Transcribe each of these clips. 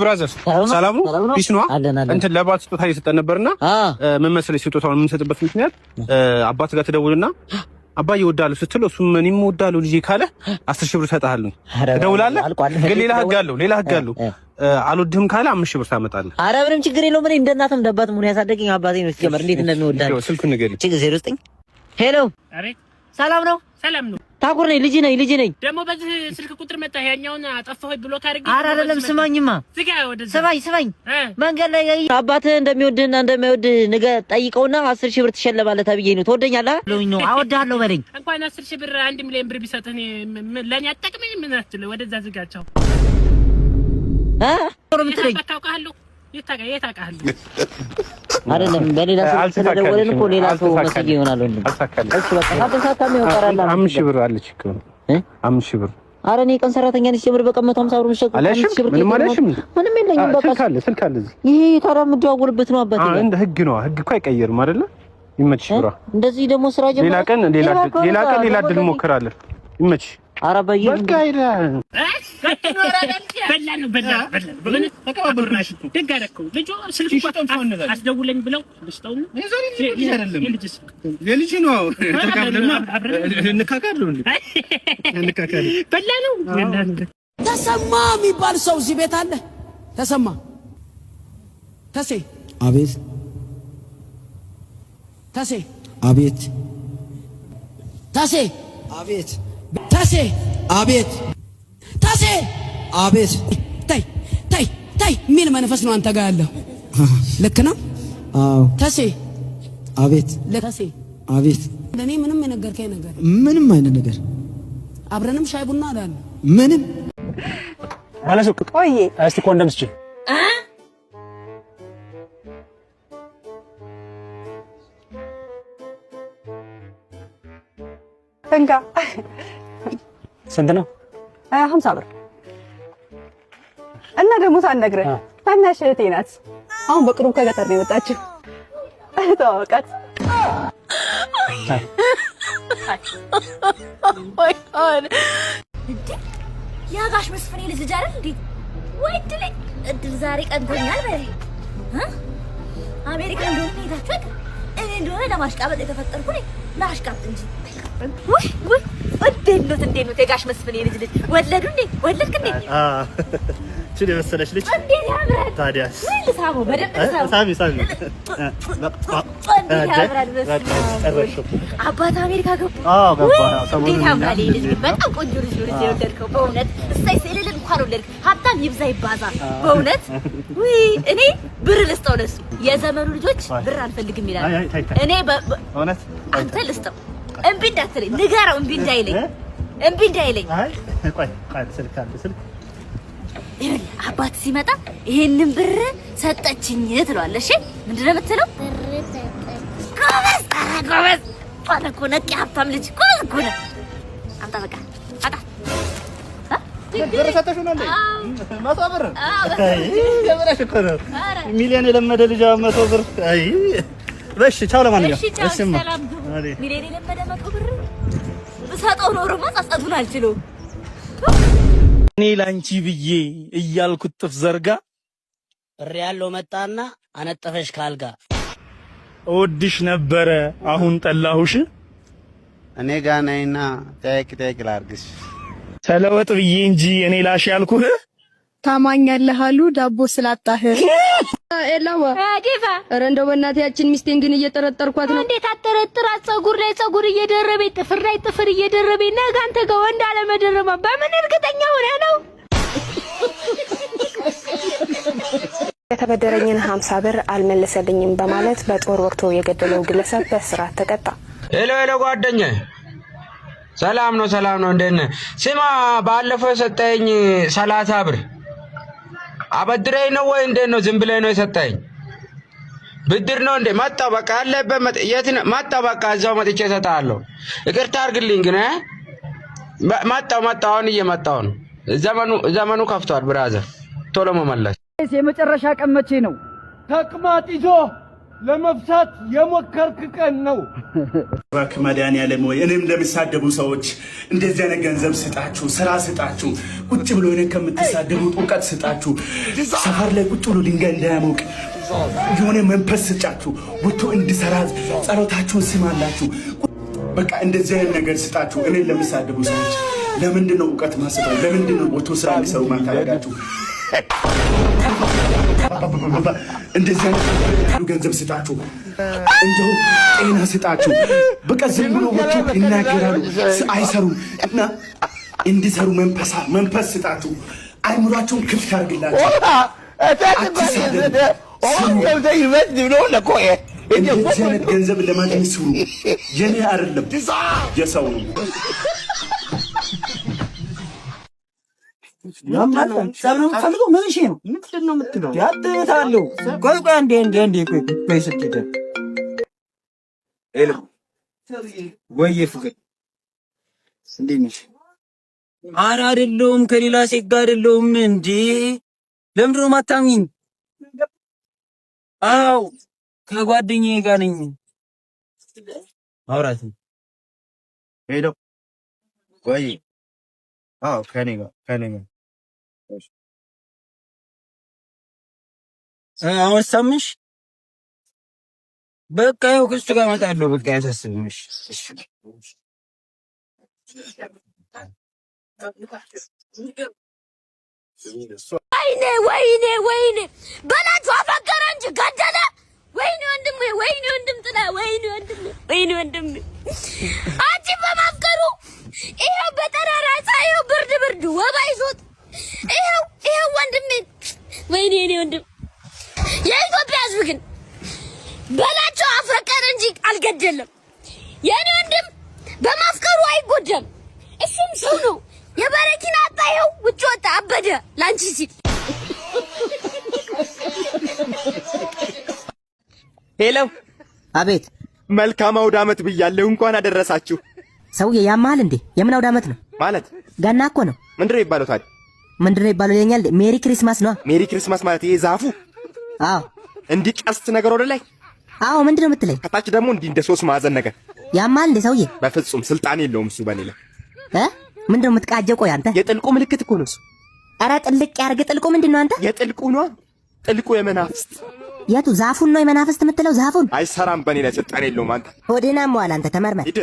ብራዘር ሰላም ነው ፒስ ነው እንት ለባት ስጦታ እየሰጠን ነበርና ምን መሰለኝ ስጦታውን የምንሰጥበት ምክንያት አባት ጋር ተደውልና አባዬ ይወዳሉ ስትል እሱ ምንም ይወዳሉ ልጅ ካለ 10,000 ብር ሰጣለሁ ትደውላለህ ግን ሌላ ህግ አለው አልወድህም ካለ 5,000 ብር ታመጣለህ ኧረ ምንም ችግር የለውም እኔ እንደናተም እንደባትም ሆነ ያሳደገኝ አባቴ ነው ሲጀመር እንዴት እንደሚወዳል ስልኩ ንገረኝ ችግር 09 ሄሎ አሬ ሰላም ነው ታኩር ነኝ ልጅ ነኝ ደግሞ በዚህ ስልክ ቁጥር መጣ ያኛውን አጠፋሁት ብሎ ካርግ ኧረ አይደለም ስማኝማ ስማኝ መንገድ ላይ አባትህ እንደሚወድህና እንደማይወድህ ነገ ጠይቀውና 10,000 ብር ትሸለማለህ ተብዬ ነው ትወደኛለህ ነው አወድሃለሁ በለኝ እንኳን 10,000 ብር 1 ሚሊዮን ብር ቢሰጥህ ለኔ አጠቅመኝ ምን አትል ወደዛ ዝጋቸው ቶሎ ምትለኝ ታውቃለህ የታውቃለህ አይደለም በሌላ ሰው ተደወለን እኮ ሌላ ሰው መስጊ ይሆናል ወንድም እሺ በቃ አተሳካም ይወቀራል 5,000 ብር አለች እኮ 5,000 ብር ኧረ እኔ ቀን ሰራተኛ ነኝ ጀምር በቃ 150 ብር ምሽጥ 5,000 ብር ምንም የለኝም በቃ ስልክ አለ እዚህ ይሄ ታዲያ የምደዋወልበት ነው አባቴ እንደ ህግ ነው ህግ እኮ አይቀየርም አይደለ ይመችሽ ብራ እንደዚህ ደግሞ ስራ ጀምር ሌላ ቀን ሌላ ድል ሞክራለሁ ይመችሽ ኧረ በይ በቃ አይደል በላን ተቀባብርናሽ ደጋረኩ ልጅ ስልክ አስደውለኝ ብለው ልስጠው የልጅ ነው ተቀበልና እንካካለው በላነው ተሰማ የሚባል ሰው እዚህ ቤት አለ ተሰማ ተሴ አቤት ተሴ አቤት ተሴ አቤት ታሴ አቤት ታሴ አቤት ታይ ምን መንፈስ ነው አንተ ጋር ያለው ልክ ነው አዎ ታሴ አቤት ለታሴ አቤት ለኔ ምንም የነገርከኝ ነገር ምንም አይነት ነገር አብረንም ሻይ ቡና አላለ ምንም ባለሱቅ ቆይ እስቲ ኮንደም ስጪ እንጋ ስንት ነው 50 ብር እና ደግሞ ሳንነግረህ ታናሽ እህቴ ናት አሁን በቅርቡ ከገጠር ነው የመጣችው ተዋወቃት ወይ አን ያጋሽ መስፍኔ ልጅ አይደል እንዴ ወይ እድል ዛሬ ቀንቶኛል በይ አሜሪካ እንደሆነ ሄዳችሁ እኔ እንደሆነ ለማሽቃበጥ የተፈጠርኩ ነኝ ላሽቃብጥ እንጂ ወይ እንዴት ነው የጋሽ መስፍኔ ልጅ ወለዱ እንዴ ወለድክ እንዴ እቺ ለመሰለሽ ልጅ እንዴት ያምራል ታዲያስ ሳሙ በደንብ ሳሚ አባት አሜሪካ ገቡ ገባ ሰሞኑን ያምራል ልጅ በጣም ቆንጆ ልጅ ነው የወለድከው በእውነት እሰይ ስለልን እንኳን ወለድክ ሀብታም ይብዛ ይባዛ በእውነት ወይ እኔ ብር ልስጠው ለሱ የዘመኑ ልጆች ብር አንፈልግም ይላል እኔ በእውነት አንተ ልስጠው እምቢ እንዳትለኝ ንገረው እምቢ እንዳይለኝ ቆይ ስልክ አባት ሲመጣ ይሄንን ብር ሰጠችኝ ትለዋለሽ ምንድን ነው የምትለው ብር ሰጠች ጎበዝ አለኮ ነቂ ሀብታም ልጅ እኮ ነው አምጣ በቃ አጣ ብር ሰጠሽው ነው እንዴ ማሳበር ለበራሽ እኮ ነው ሚሊዮን የለመደ ልጅ 100 ብር አይ በሽ ቻው ለማንኛውም እሺማ ሚሊዮን የለመደ 100 ብር ሰጠው ኖርማ ጻጻቱን አልችለው እኔ ላንቺ ብዬ እያልኩት ጥፍ ዘርጋ ያለው መጣና አነጠፈሽ ካልጋ እወድሽ ነበረ አሁን ጠላሁሽ እኔ ጋር ነይና ጠይቅ ላርግሽ ተለወጥ ብዬ እንጂ እኔ ላሽ ያልኩህ ታማኛለህ አሉ ዳቦ ስላጣህ ኤላዋ አዲፋ ኧረ እንደው በእናትህ ያችን ሚስቴን ግን እየጠረጠርኳት ነው እንዴት አጠረጥራት ጸጉር ላይ ጸጉር እየደረበ ጥፍር ላይ ጥፍር እየደረበ ነገ አንተ ጋር ወንድ አለመደረባ በምን እርግጠኛ ሆነ ነው የተበደረኝን 50 ብር አልመለሰልኝም በማለት በጦር ወቅቶ የገደለው ግለሰብ በእስራት ተቀጣ ሄሎ ጓደኛዬ ሰላም ነው እንደነ ስማ ባለፈው ሰጠኝ 30 ብር አበድረኝ ነው ወይ እንዴ ነው ዝም ብለህ ነው የሰጠኝ ብድር ነው እንዴ መጣ በቃ ያለበት የት ነው መጣ በቃ እዛው መጥቼ እሰጥሃለሁ ይቅርታ አድርግልኝ ግን መጣው አሁን እየመጣው ነው ዘመኑ ከፍቷል ብራዘር ቶሎ መመለስ የመጨረሻ ቀን መቼ ነው ተቅማጥ ይዞ ለመፍታት የሞከርክ ቀን ነው። ባክ መድኃኒዓለም ወይ እኔም ለሚሳደቡ ሰዎች እንደዚህ አይነት ገንዘብ ስጣችሁ፣ ስራ ስጣችሁ፣ ቁጭ ብሎ እኔን ከምትሳደቡት እውቀት ስጣችሁ፣ ሰፈር ላይ ቁጭ ብሎ ድንጋይ እንዳያሞቅ የሆነ መንፈስ ስጫችሁ፣ ወጥቶ እንድሰራ ጸሎታችሁን ስማላችሁ። በቃ እንደዚህ አይነት ነገር ስጣችሁ። እኔን ለሚሳደቡ ሰዎች ለምንድን ነው እውቀት ማሰጠው? ለምንድን ነው ወጥቶ ስራ እንዲሰሩ ማታደርጋችሁ? እንደዚህ አይነት ገንዘብ ስጣችሁ፣ እንደው ጤና ስጣችሁ። በቃ ዝም ብሎ ወጥቶ ይናገራሉ አይሰሩም። እና እንዲሰሩ መንፈስ ስጣችሁ። አይምሯቸውን ክፍት አድርግላችሁ። እንደዚህ አይነት ገንዘብ ለማግኘት ስሩ። የኔ አይደለም የሰው ነው። ፈልጎ ምን እሺ ነው? ምንድነው የምትለው? ያጥታለው ቆይ አንዴ ቆይ ስትደ ኤሎ ወይ ፍቅር እንዴት ነሽ? ኧረ አይደለሁም ከሌላ ሴት ጋር አይደለሁም። እንዴ ለምንድን ነው የማታምኚኝ? አዎ ከጓደኛዬ ጋር ነኝ። አውራት ሄሎ ወይ አዎ ከኔ ጋር አሁን ሰምሽ በቃ ያው ከእሱ ጋር እመጣለሁ። በቃ ያሳስብሽ። ወይኔ በላችሁ አፈቀረ እንጂ ገደለ። ወይኔ ወንድም ጥላ ወይኔ ወንድም አንቺ በማፍቀሩ ይሄው በጠራራ ፀሐይ ብርድ ወባ ይዞት ይሄው ወንድሜ ወይኔ ወንድም። የኢትዮጵያ ሕዝብ ግን በላቸው አፈቀረ እንጂ አልገደለም። የኔ ወንድም በማፍቀሩ አይጎዳም። እሱም ሰው ነው። የበረኪና አጣየው ውጭ ወጣ አበደ ላንቺ ሲል። ሄሎ አቤት። መልካም አውደ ዓመት ብያለሁ። እንኳን አደረሳችሁ። ሰውዬ ያማል እንዴ? የምን አውደ ዓመት ነው ማለት? ገና እኮ ነው። ምንድነው የሚባለው ታዲያ? ምንድነው ይባለው ይለኛል። ሜሪ ክሪስማስ ነው። ሜሪ ክሪስማስ ማለት ይሄ ዛፉ አዎ እንዲህ ቀስት ነገር ወደ ላይ አዎ። ምንድነው የምትለኝ? ከታች ደግሞ እንዲህ እንደ 3 ማዕዘን ነገር። ያማል እንዴ ሰውዬ? በፍጹም ስልጣን የለውም እሱ በኔ ላይ። ምንድነው የምትቃጀው? ቆይ አንተ የጥልቁ ምልክት እኮ ነው እሱ። ኧረ ጥልቅ ያርግ። ጥልቁ ምንድነው አንተ? የጥልቁ ነው። ጥልቁ የመናፍስት የቱ ዛፉን ነው የመናፍስት የምትለው? ዛፉን አይሰራም በኔ ላይ ስልጣን የለውም። አንተ ሆዴና ሟል አንተ ተመርመር። ሂድ።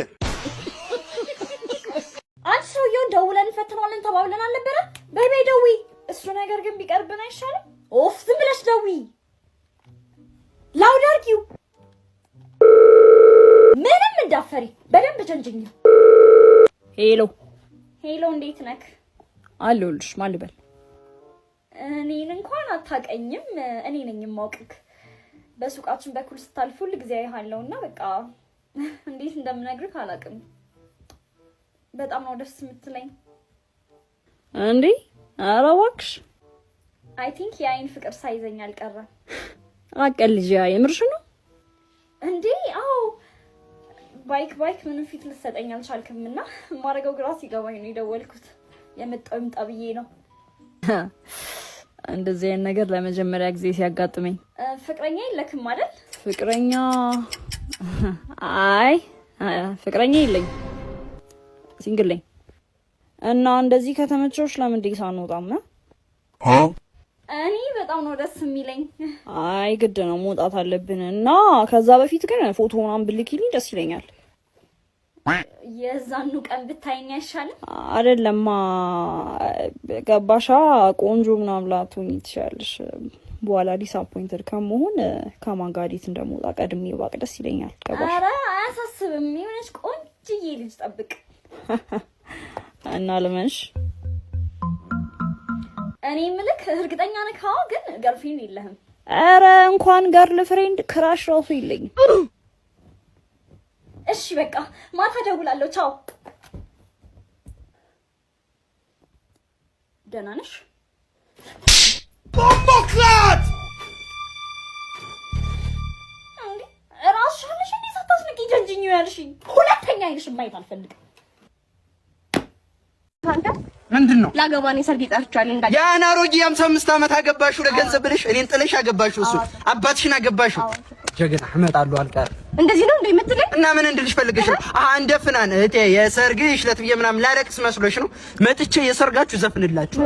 አንቺ ሰውዬውን ደውለን እንፈትነዋለን ተባብለን አልነበረ? በይ ደዊ። እሱ ነገር ግን ቢቀርብን አይሻልም? ኦፍ ዝም ብለሽ ደዊ። ላውድ አድርጊው። ምንም እንዳፈሪ በደንብ ጀንጅኝ። ሄሎ እንዴት ነክ? አለሁልሽ። ማን ልበል? እኔን እንኳን አታውቀኝም። እኔ ነኝ የማውቅክ። በሱቃችን በኩል ስታልፍ ሁሉ ጊዜ አይሃለሁና በቃ እንዴት እንደምነግርህ አላውቅም። በጣም ነው ደስ የምትለኝ። እንዴ ኧረ እባክሽ። አይ ቲንክ የአይን ፍቅር ሳይዘኝ አልቀረም። አቀልጂ የምርሽ ነው እንዴ? አዎ ባይክ ምንም ፊት ልትሰጠኝ አልቻልክምና ማረገው ግራ ሲገባኝ ነው የደወልኩት። የመጣው ይምጣ ብዬ ነው። እንደዚህ አይነት ነገር ለመጀመሪያ ጊዜ ሲያጋጥመኝ። ፍቅረኛ የለክም አይደል? ፍቅረኛ አይ ፍቅረኛ የለኝ፣ ሲንግል ነኝ። እና እንደዚህ ከተመቸሽ ለምን ዲሳ አንወጣም? እኔ በጣም ነው ደስ የሚለኝ። አይ ግድ ነው መውጣት አለብን። እና ከዛ በፊት ግን ፎቶ ምናምን ብልኪልኝ ደስ ይለኛል። የዛኑ ቀን ብታይኝ አይሻልም? አይደለማ ገባሻ? ቆንጆ ምናምን ላትሆኚ ትችያለሽ። በኋላ ዲስአፖይንትድ ከመሆን ከማን ጋር ዴት እንደምወጣ ቀድሜ ባቅ ደስ ይለኛል። ገባሽ? ኧረ አያሳስብም። የሆነች ቆንጅዬ ልጅ ጠብቅ እና ልመንሽ። እኔ ምልክ እርግጠኛ ነህ? አዎ። ግን ገርልፍሬንድ የለህም? ኧረ እንኳን ገርልፍሬንድ ክራሽ ራሱ የለኝም። እሺ በቃ ማታ ደውላለሁ። ቻው። ደህና ነሽ? ቦምቦክላት እንዴ እራስሽ አለሽ እንዴ? ሳታስነቂ ጀንጅኝ ያልሽኝ። ሁለተኛ አይንሽን ማየት አልፈልግም። ምንድነው? ላገባኔ ሰርግ ይጠርቻለሁ እንዳ ያን አሮጌ 55 ዓመት አገባሽው ለገንዘብ ብለሽ እኔን ጥለሽ አገባሽው። እሱ አባትሽን አገባሽው። ጀግና እመጣለሁ አልቀርም። እንደዚህ ነው እንደምትለኝ እና ምን እንድልሽ ፈልገሽ ነው? እንደ ፍናን እቴ የሰርግሽ ዕለት ብዬ ምናምን ላለቅስ መስሎሽ ነው? መጥቼ የሰርጋችሁ ዘፍንላችሁ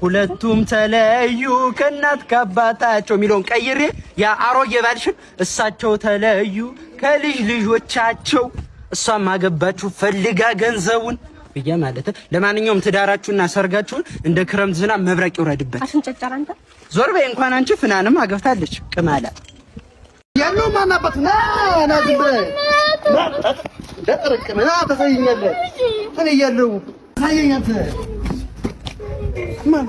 ሁለቱም ተለዩ ከእናት ከአባታቸው የሚለውን ቀይሬ ያ አሮጌ ባልሽን እሳቸው ተለዩ ከልጅ ልጆቻቸው እሷም አገባችሁ ፈልጋ ገንዘቡን ብዬ ማለት። ለማንኛውም ትዳራችሁና ሰርጋችሁን እንደ ክረምት ዝናብ መብረቅ ይውረድበት። አሽንጨጫራ አንተ ዞር በይ። እንኳን አንቺ ፍናንም አገብታለች ቅማላ ያለው ማናበት ና ዝም ብለህ ደጥርቅ ና ተሳይኛለህ። እኔ ያለው ታየኛት ማን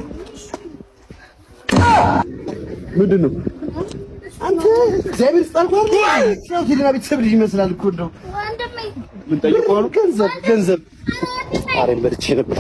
ምንድን ነው አንተ? እግዚአብሔር ይስጣልኩ አይደል? ያው ቴሌና ቤተሰብ ልጅ ይመስላል እኮ እንደው ምን ጠይቀው ገንዘብ አሬን በልቼ ነበር።